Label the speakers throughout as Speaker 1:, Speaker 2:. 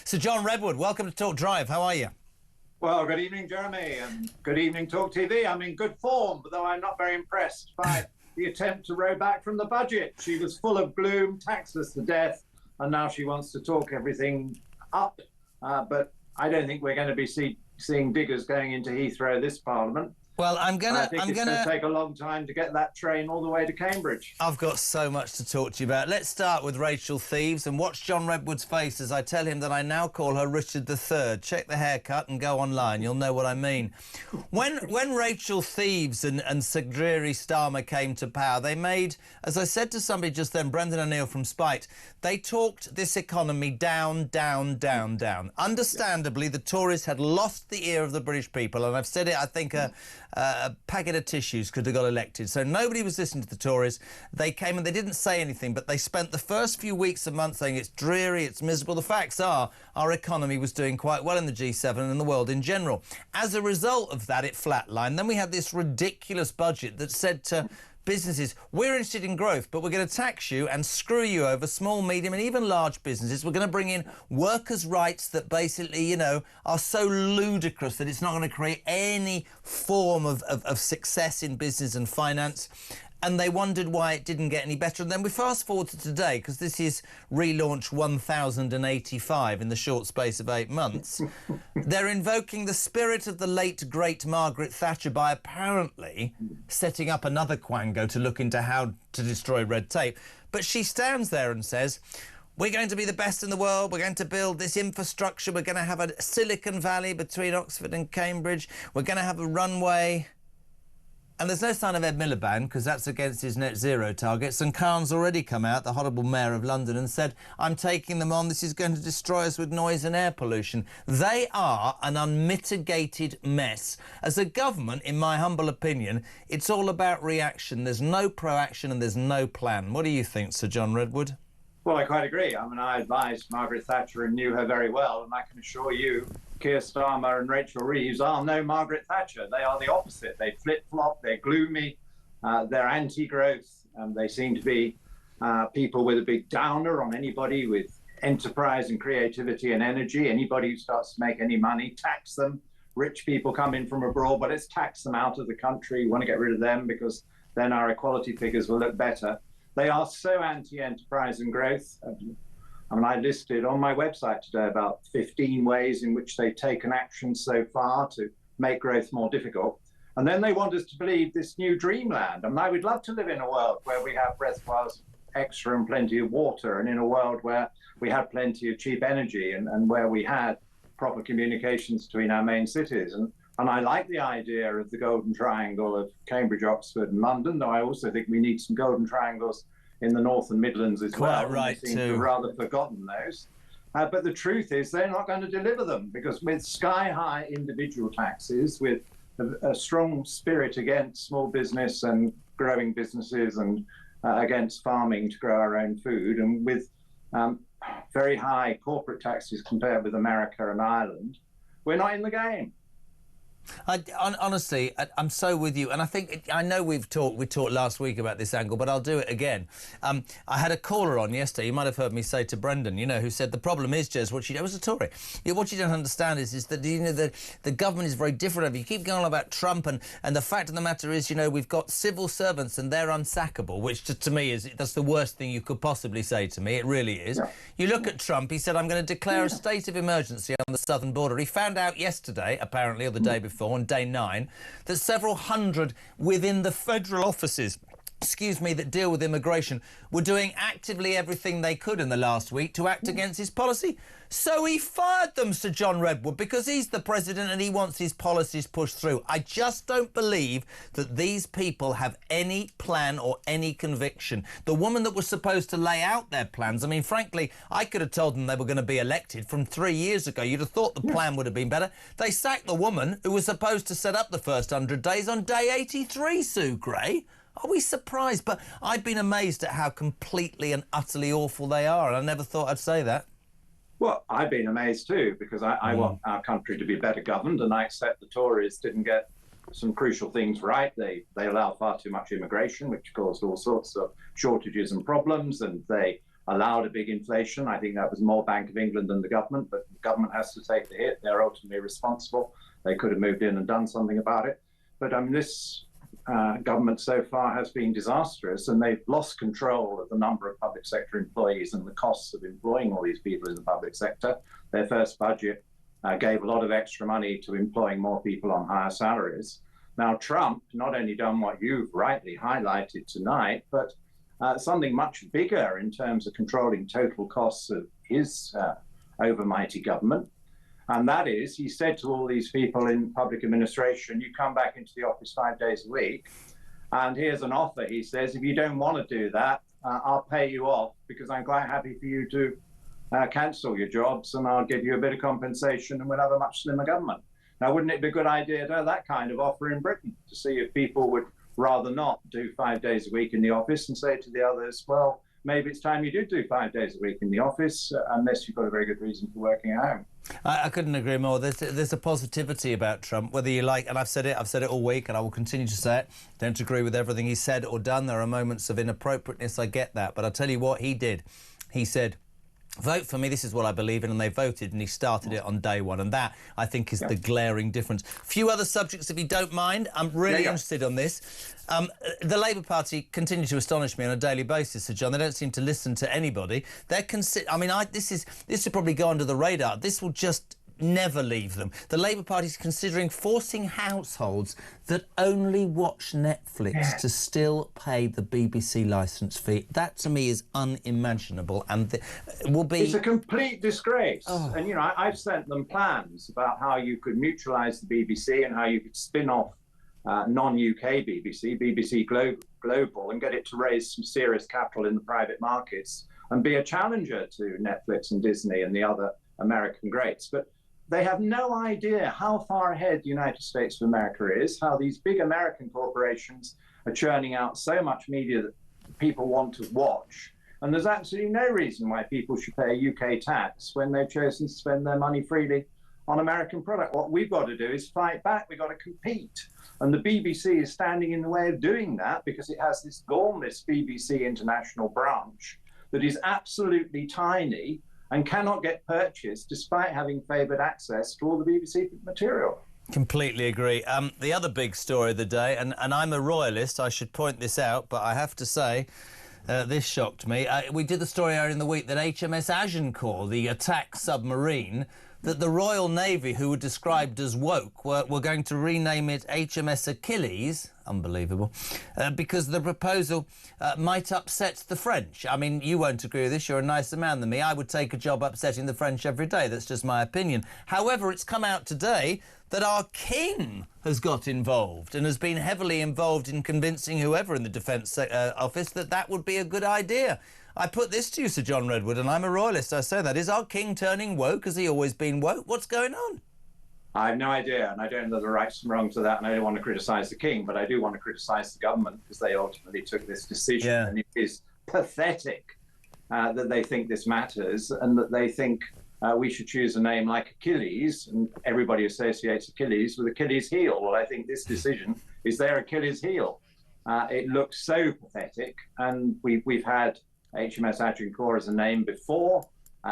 Speaker 1: Sir John Redwood, welcome to Talk Drive. How are you?
Speaker 2: Well, good evening, Jeremy, and good evening, talkTV. I'm in good form, though I'm not very impressed by the attempt to row back from the budget. She was full of gloom, taxed us to death, and now she wants to talk everything up. But I don't think we're going to be seeing diggers going into Heathrow this Parliament.
Speaker 1: Well,
Speaker 2: I think it's going to take a long time to get that train all the way to Cambridge.
Speaker 1: I've got so much to talk to you about. Let's start with Rachel Reeves and watch John Redwood's face as I tell him that I now call her Richard III. Check the haircut and go online. You'll know what I mean. When Rachel Reeves and Sir Keir Starmer came to power, they made, as I said to somebody just then, Brendan O'Neill from Spite, they talked this economy down, down, down, down. Understandably, the Tories had lost the ear of the British people, and I've said it, I think a packet of tissues could have got elected. So nobody was listening to the Tories. They came and they didn't say anything, but they spent the first few weeks and months saying it's dreary, it's miserable. The facts are our economy was doing quite well in the G7 and in the world in general. As a result of that, it flatlined. Then we had this ridiculous budget that said to businesses, we're interested in growth, but we're going to tax you and screw you over, small, medium and even large businesses. We're going to bring in workers' rights that basically, you know, are so ludicrous that it's not going to create any form of success in business and finance. And they wondered why it didn't get any better. And then we fast forward to today, because this is relaunch 1085 in the short space of 8 months. They're invoking the spirit of the late, great Margaret Thatcher by apparently setting up another quango to look into how to destroy red tape. But she stands there and says, we're going to be the best in the world. We're going to build this infrastructure. We're going to have a Silicon Valley between Oxford and Cambridge. We're going to have a runway. And there's no sign of Ed Miliband, because that's against his net zero targets. And Khan's already come out, the horrible mayor of London, and said, I'm taking them on. This is going to destroy us with noise and air pollution. They are an unmitigated mess. As a government, in my humble opinion, it's all about reaction. There's no proaction and there's no plan. What do you think, Sir John Redwood?
Speaker 2: Well, I quite agree. I mean, I advised Margaret Thatcher and knew her very well, and I can assure you, Keir Starmer and Rachel Reeves are no Margaret Thatcher. They are the opposite. They flip-flop, they're gloomy, they're anti-growth, and they seem to be people with a big downer on anybody with enterprise and creativity and energy. Anybody who starts to make any money, tax them. Rich people come in from abroad, but let's tax them out of the country. We want to get rid of them because then our equality figures will look better. They are so anti-enterprise and growth. I mean, I listed on my website today about 15 ways in which they've taken action so far to make growth more difficult. And then they want us to believe this new dreamland. I mean, I would love to live in a world where we have reservoirs extra and plenty of water, and in a world where we had plenty of cheap energy and where we had proper communications between our main cities. And I like the idea of the golden triangle of Cambridge, Oxford and London, though I also think we need some golden triangles in the North and Midlands as well.
Speaker 1: Right,
Speaker 2: they seem to have rather forgotten those. But the truth is they're not going to deliver them, because with sky-high individual taxes, with a strong spirit against small business and growing businesses and against farming to grow our own food, and with very high corporate taxes compared with America and Ireland, we're not in the game.
Speaker 1: Honestly, I'm so with you, and I think I know we talked last week about this angle, but I'll do it again. I had a caller on yesterday. You might have heard me say to Brendan, you know, who said the problem is, Jez, what you do was a Tory. What you don't understand is that, you know, the government is very different. You keep going on about Trump, and the fact of the matter is, you know, we've got civil servants and they're unsackable, which to me that's the worst thing you could possibly say to me. It really is. Yeah. You look at Trump. He said, I'm going to declare a state of emergency on the southern border. He found out yesterday, apparently, or the day before, on day 9, that several hundred within the federal offices, that deal with immigration, were doing actively everything they could in the last week to act against his policy. So he fired them, Sir John Redwood, because he's the president and he wants his policies pushed through. I just don't believe that these people have any plan or any conviction. The woman that was supposed to lay out their plans, I mean, frankly, I could have told them they were going to be elected from 3 years ago. You'd have thought the plan would have been better. They sacked the woman who was supposed to set up the first 100 days on day 83, Sue Gray. Are we surprised? But I've been amazed at how completely and utterly awful they are, and I never thought I'd say that.
Speaker 2: Well, I've been amazed too, because I want our country to be better governed, and I accept the Tories didn't get some crucial things right. They allow far too much immigration, which caused all sorts of shortages and problems, and they allowed a big inflation. I think that was more Bank of England than the government, but the government has to take the hit. They're ultimately responsible. They could have moved in and done something about it. But this government so far has been disastrous, and they've lost control of the number of public sector employees and the costs of employing all these people in the public sector. Their first budget gave a lot of extra money to employing more people on higher salaries. Now, Trump not only done what you've rightly highlighted tonight, but something much bigger in terms of controlling total costs of his overmighty government. And that is, he said to all these people in public administration, you come back into the office 5 days a week, and here's an offer, he says, if you don't want to do that, I'll pay you off because I'm quite happy for you to cancel your jobs and I'll give you a bit of compensation and we'll have a much slimmer government. Now, wouldn't it be a good idea to have that kind of offer in Britain to see if people would rather not do 5 days a week in the office and say to the others, well, maybe it's time you do 5 days a week in the office, unless you've got a very good reason for working at home.
Speaker 1: I couldn't agree more. There's a positivity about Trump, whether you like, and I've said it all week, and I will continue to say it. Don't agree with everything he said or done. There are moments of inappropriateness, I get that. But I'll tell you what he did. He said, vote for me, this is what I believe in, and they voted, and he started it on day one, and that, I think, is the glaring difference. Few other subjects, if you don't mind. I'm really interested on this. The Labour Party continue to astonish me on a daily basis, Sir John. They don't seem to listen to anybody. This will probably go under the radar. This will just never leave them. The Labour Party is considering forcing households that only watch Netflix to still pay the BBC licence fee. That, to me, is unimaginable, and will be...
Speaker 2: It's a complete disgrace. And, you know, I've sent them plans about how you could neutralise the BBC and how you could spin off non-UK BBC Global, and get it to raise some serious capital in the private markets and be a challenger to Netflix and Disney and the other American greats. But they have no idea how far ahead the United States of America is, how these big American corporations are churning out so much media that people want to watch. And there's absolutely no reason why people should pay a UK tax when they've chosen to spend their money freely on American product. What we've got to do is fight back. We've got to compete. And the BBC is standing in the way of doing that because it has this enormous BBC International branch that is absolutely tiny and cannot get purchased despite having favoured access to all the BBC material.
Speaker 1: Completely agree. The other big story of the day, and I'm a royalist, I should point this out, but I have to say, this shocked me. We did the story earlier in the week that HMS Agincourt, the attack submarine, that the Royal Navy, who were described as woke, were going to rename it HMS Achilles, unbelievable, because the proposal might upset the French. I mean, you won't agree with this, you're a nicer man than me. I would take a job upsetting the French every day, that's just my opinion. However, it's come out today that our King has got involved and has been heavily involved in convincing whoever in the Defence Office that that would be a good idea. I put this to you, Sir John Redwood, and I'm a royalist, I say that. Is our King turning woke? Has he always been woke? What's going on?
Speaker 2: I have no idea, and I don't know the rights and wrongs of that, and I don't want to criticise the King, but I do want to criticise the government because they ultimately took this decision, and it is pathetic that they think this matters and that they think we should choose a name like Achilles, and everybody associates Achilles with Achilles' heel. Well, I think this decision is their Achilles' heel. It looks so pathetic, and we've had HMS Agincourt as a name before.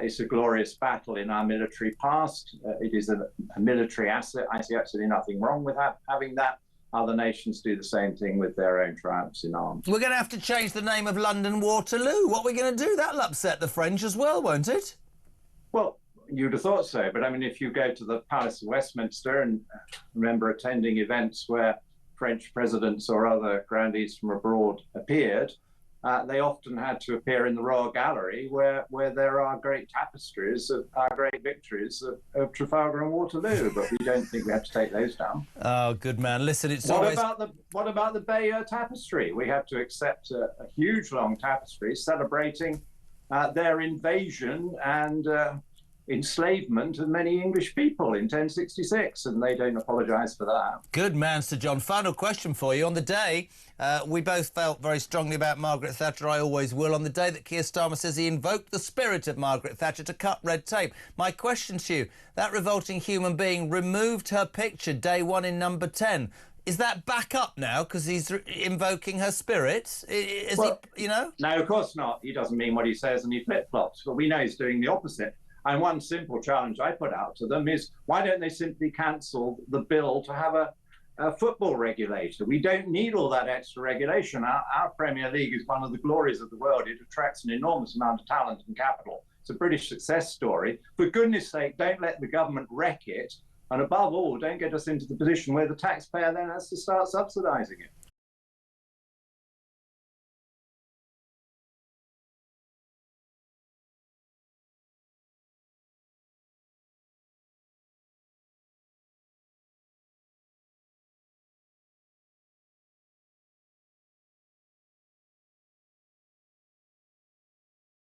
Speaker 2: It's a glorious battle in our military past. It is a military asset. I see absolutely nothing wrong with having that. Other nations do the same thing with their own triumphs in arms.
Speaker 1: We're going to have to change the name of London Waterloo. What are we going to do? That'll upset the French as well, won't it?
Speaker 2: Well, you'd have thought so. But I mean, if you go to the Palace of Westminster and remember attending events where French presidents or other grandees from abroad appeared, they often had to appear in the Royal Gallery where there are great tapestries of our great victories of Trafalgar and Waterloo, but we don't think we have to take those down.
Speaker 1: Oh, good man. Listen, it's
Speaker 2: what
Speaker 1: always...
Speaker 2: What about the Bayeux Tapestry? We have to accept a huge long tapestry celebrating their invasion and enslavement of many English people in 1066, and they don't apologise for that.
Speaker 1: Good man, Sir John. Final question for you. On the day, we both felt very strongly about Margaret Thatcher, I always will, on the day that Keir Starmer says he invoked the spirit of Margaret Thatcher to cut red tape. My question to you, that revolting human being removed her picture day one in number 10. Is that back up now because he's invoking her spirit? Is
Speaker 2: Well,
Speaker 1: he, you know?
Speaker 2: No, of course not. He doesn't mean what he says and he flip-flops. But we know he's doing the opposite. And one simple challenge I put out to them is, why don't they simply cancel the bill to have a football regulator? We don't need all that extra regulation. Our Premier League is one of the glories of the world. It attracts an enormous amount of talent and capital. It's a British success story. For goodness sake, don't let the government wreck it. And above all, don't get us into the position where the taxpayer then has to start subsidising it.